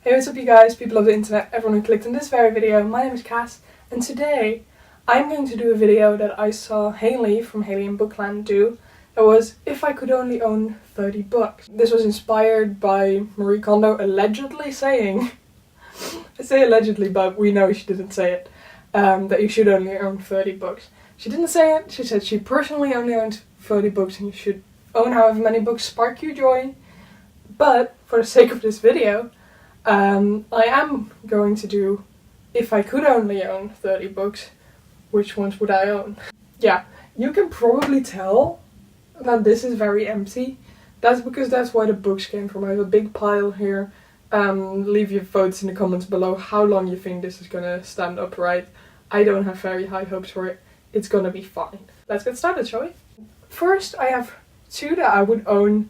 Hey, what's up you guys, people of the internet, everyone who clicked on this very video. My name is Cass, and today I'm going to do a video that I saw Haley from Haley in Bookland do. That was if I could only own 30 books. This was inspired by Marie Kondo allegedly saying, I say allegedly but we know she didn't say it, that you should only own 30 books. She didn't say it, she said she personally only owned 30 books and you should own however many books spark you joy. But for the sake of this video, I am going to do, if I could only own 30 books, which ones would I own? Yeah, you can probably tell that this is very empty. That's because that's where the books came from. I have a big pile here. Leave your votes in the comments below how long you think this is gonna stand upright. I don't have very high hopes for it. It's gonna be fine. Let's get started, shall we? First, I have two that I would own,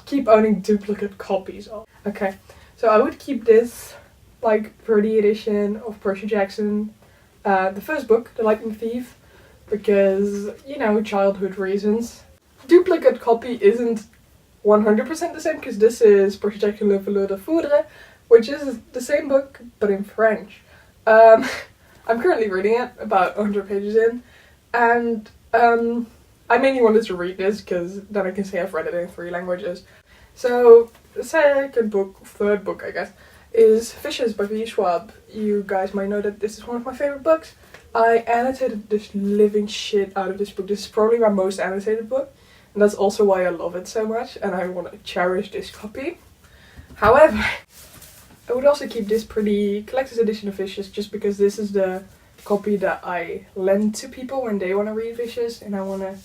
keep owning duplicate copies of. Okay. So I would keep this, like, pretty edition of Percy Jackson, the first book, The Lightning Thief, because, you know, childhood reasons. Duplicate copy isn't 100% the same, because this is Percy Jackson Le Voleur de Foudre, which is the same book, but in French. I'm currently reading it, about 100 pages in, and I mainly wanted to read this, because then I can say I've read it in 3 languages. So, the third book I guess, is Fishes by V. Schwab. You guys might know that this is one of my favorite books. I annotated this living shit out of this book. This is probably my most annotated book, and that's also why I love it so much, and I want to cherish this copy. However, I would also keep this pretty collector's edition of Fishes, just because this is the copy that I lend to people when they want to read Fishes, and I want to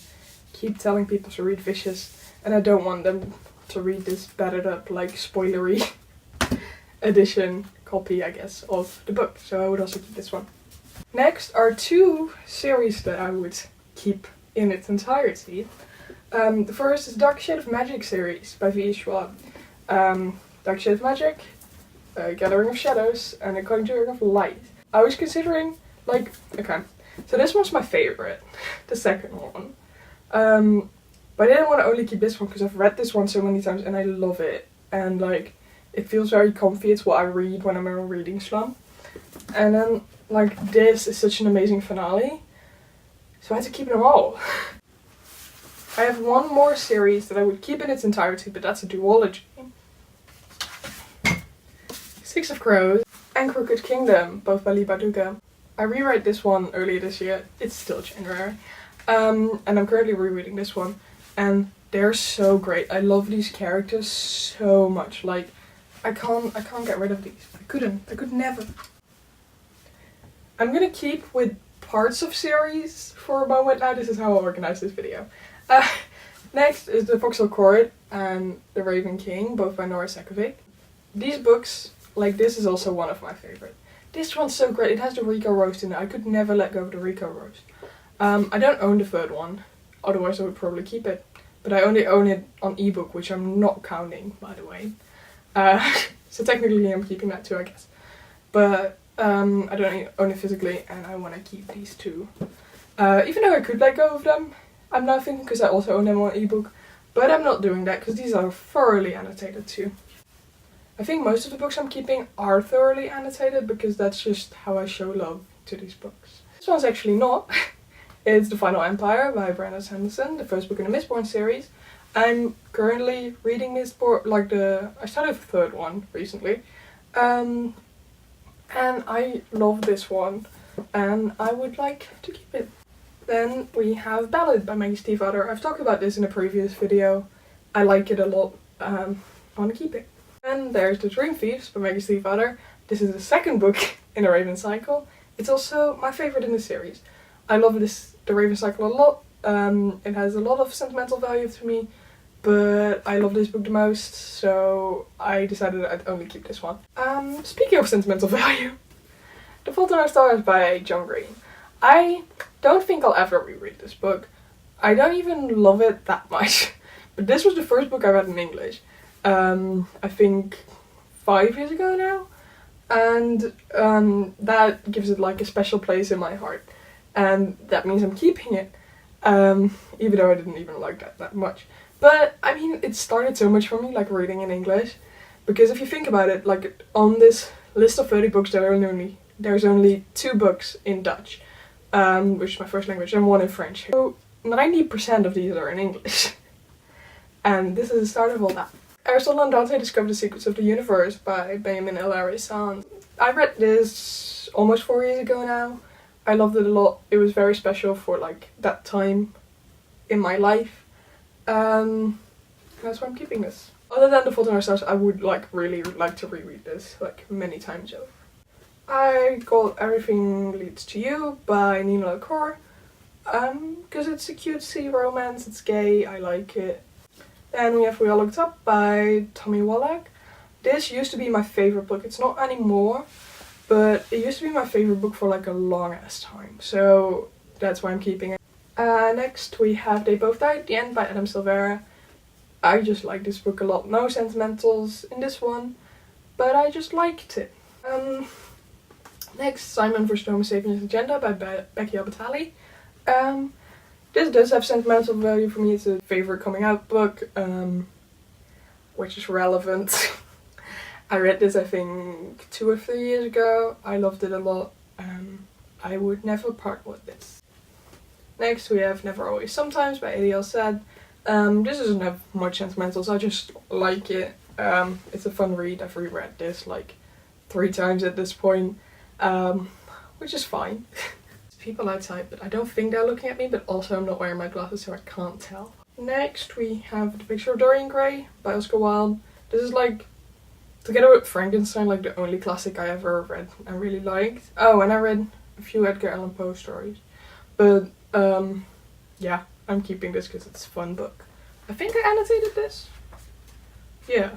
keep telling people to read Fishes, and I don't want them to read this battered up, like, spoilery edition copy, I guess, of the book. So I would also keep this one. Next are 2 series that I would keep in its entirety. The first is Dark Shade of Magic series by V. Schwab. Dark Shade of Magic, Gathering of Shadows, and A Conjuring of Light. I was considering, like, okay, so this one's my favorite, the second one. But I didn't want to only keep this one because I've read this one so many times and I love it. And, like, it feels very comfy. It's what I read when I'm in a reading slump. And then, like, this is such an amazing finale. So I had to keep them all. I have one more series that I would keep in its entirety, but that's a duology. Six of Crows and Crooked Kingdom, both by Leigh Bardugo. I reread this one earlier this year. It's still January. And I'm currently rereading this one. And they're so great. I love these characters so much. Like, I can't get rid of these. I could never. I'm gonna keep with parts of series for a moment now. This is how I'll organize this video. Next is The Vauxhall Court and The Raven King, both by Nora Sakavic. These books, like, this is also one of my favorite. This one's so great. It has the Rico roast in it. I could never let go of the Rico roast. I don't own the third one. Otherwise I would probably keep it. But I only own it on ebook, which I'm not counting, by the way. So technically I'm keeping that too, I guess. But I don't own it physically, and I want to keep these 2. Even though I could let go of them, I'm now thinking because I also own them on ebook. But I'm not doing that because these are thoroughly annotated too. I think most of the books I'm keeping are thoroughly annotated because that's just how I show love to these books. This one's actually not. It's The Final Empire by Brandon Sanderson, the first book in the Mistborn series. I'm currently reading Mistborn, I started the third one recently. And I love this one, and I would like to keep it. Then we have Ballad by Maggie Stiefvater. I've talked about this in a previous video. I like it a lot. I want to keep it. And there's The Dream Thieves by Maggie Stiefvater. This is the second book in the Raven Cycle. It's also my favorite in the series. I love the Raven Cycle a lot. It has a lot of sentimental value to me, but I love this book the most, so I decided I'd only keep this one. Speaking of sentimental value, The Fault in Our Stars by John Green. I don't think I'll ever reread this book. I don't even love it that much, but this was the first book I read in English. I think 5 years ago now, and that gives it, like, a special place in my heart. And that means I'm keeping it, even though I didn't even like that much. But, I mean, it started so much for me, like, reading in English. Because if you think about it, like on this list of 30 books, there's only 2 books in Dutch, which is my first language, and 1 in French. So 90% of these are in English. And this is the start of all that. Aristotle and Dante Discover the Secrets of the Universe by Benjamin Hilary Sand. I read this almost 4 years ago now. I loved it a lot. It was very special for like that time in my life. That's why I'm keeping this. Other than The Fault in Our Stars, I would really like to reread this like many times over. I got Everything Leads to You by Nina LaCour. Because it's a cutesy romance, it's gay, I like it. Then we have We All Looked Up by Tommy Wallach. This used to be my favorite book. It's not anymore, but it used to be my favorite book for like a long ass time. So that's why I'm keeping it. Next we have They Both Died, The End by Adam Silvera. I just like this book a lot. No sentimentals in this one, but I just liked it. Next, Simon vs. Homo Sapiens Agenda by Becky Albertalli. This does have sentimental value for me. It's a favorite coming out book, which is relevant. I read this I think 2 or 3 years ago. I loved it a lot. I would never part with this. Next we have Never Always Sometimes by A.D.L. Said. This doesn't have much sentimentals, I just like it. It's a fun read. I've reread this like 3 times at this point, which is fine. People outside, but I don't think they're looking at me, but also I'm not wearing my glasses so I can't tell. Next we have The Picture of Dorian Gray by Oscar Wilde. This is like, together with Frankenstein, like the only classic I ever read and really liked. Oh, and I read a few Edgar Allan Poe stories. But yeah, I'm keeping this because it's a fun book. I think I annotated this. Yeah.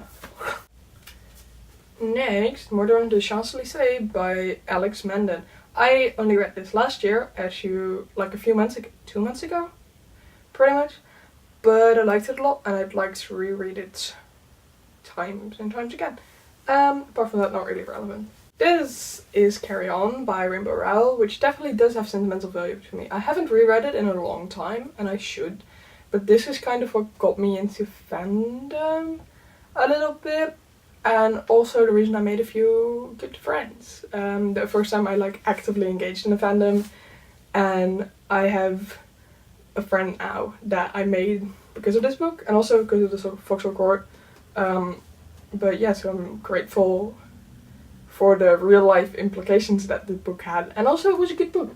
Next, Murder on the Champs-Elysees by Alex Menden. I only read this last year, like a few months ago, 2 months ago, pretty much. But I liked it a lot and I'd like to reread it times and times again. Apart from that, not really relevant. This is Carry On by Rainbow Rowell, which definitely does have sentimental value to me. I haven't reread it in a long time, and I should. But this is kind of what got me into fandom a little bit. And also the reason I made a few good friends. The first time I like actively engaged in a fandom, and I have a friend now that I made because of this book and also because of the Foxhole Court. But yeah, so I'm grateful for the real life implications that the book had, and also it was a good book.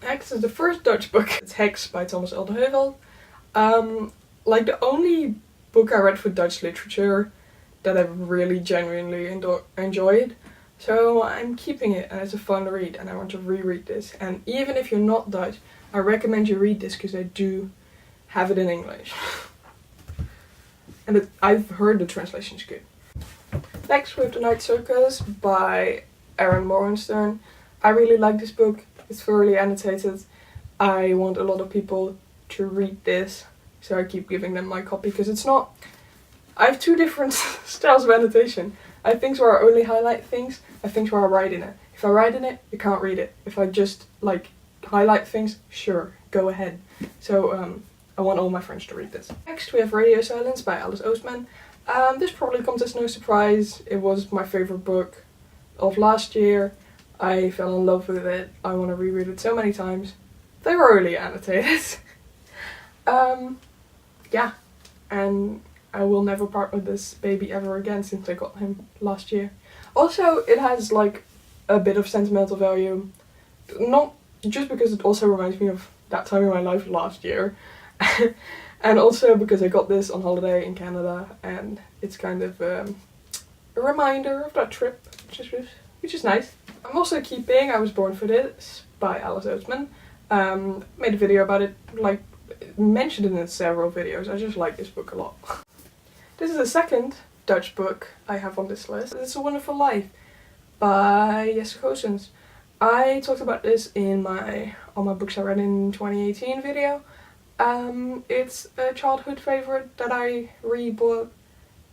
Next is the first Dutch book. It's Hex by Thomas Oldeheuvel. Like the only book I read for Dutch literature that I really genuinely enjoyed. So I'm keeping it, and it's a fun read and I want to reread this. And even if you're not Dutch, I recommend you read this because I do have it in English. And I've heard the translation is good. Next we have The Night Circus by Aaron Morenstern. I really like this book. It's thoroughly annotated. I want a lot of people to read this, so I keep giving them my copy because it's not... I have 2 different styles of annotation. I have things where I only highlight things, I have things where I write in it. If I write in it, you can't read it. If I just like highlight things, sure, go ahead. So I want all my friends to read this. Next we have Radio Silence by Alice Oostman. This probably comes as no surprise. It was my favorite book of last year. I fell in love with it. I want to reread it so many times. They were early annotated. Yeah, and I will never part with this baby ever again since I got him last year. Also, it has like a bit of sentimental value. Not just because it also reminds me of that time in my life last year. And also because I got this on holiday in Canada and it's kind of a reminder of that trip, which is nice. I'm also keeping I Was Born for This by Alice Oostman. Made a video about it, like mentioned it in several videos. I just like this book a lot. This is the second Dutch book I have on this list. It's A Wonderful Life by Jesse Goossens. I talked about this in my All My Books I Read in 2018 video. It's a childhood favourite that I rebought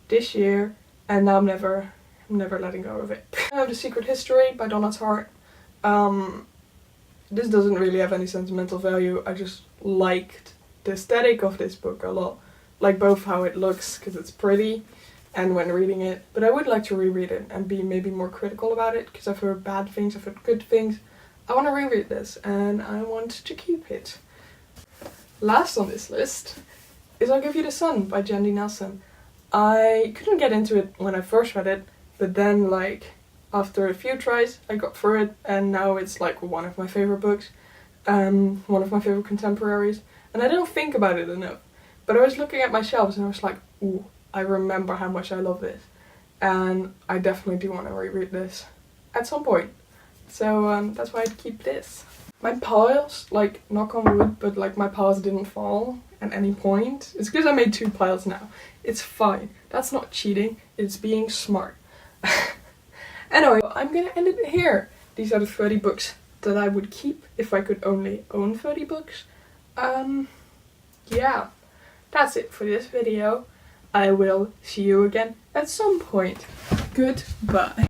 this year and now I'm never letting go of it. I have The Secret History by Donna Tartt. This doesn't really have any sentimental value. I just liked the aesthetic of this book a lot. Like both how it looks, because it's pretty, and when reading it, but I would like to reread it and be maybe more critical about it, because I've heard bad things, I've heard good things. I want to reread this and I want to keep it. Last on this list is I'll Give You the Sun by Jandy Nelson. I couldn't get into it when I first read it, but then like after a few tries I got through it, and now it's like one of my favourite books, one of my favourite contemporaries, and I don't think about it enough. But I was looking at my shelves and I was like, ooh, I remember how much I love this, and I definitely do want to reread this at some point. So that's why I'd keep this. My piles, like, knock on wood, but like my piles didn't fall at any point. It's because I made 2 piles now. It's fine. That's not cheating, it's being smart. Anyway, I'm gonna end it here. These are the 30 books that I would keep if I could only own 30 books. Yeah, that's it for this video. I will see you again at some point. Goodbye.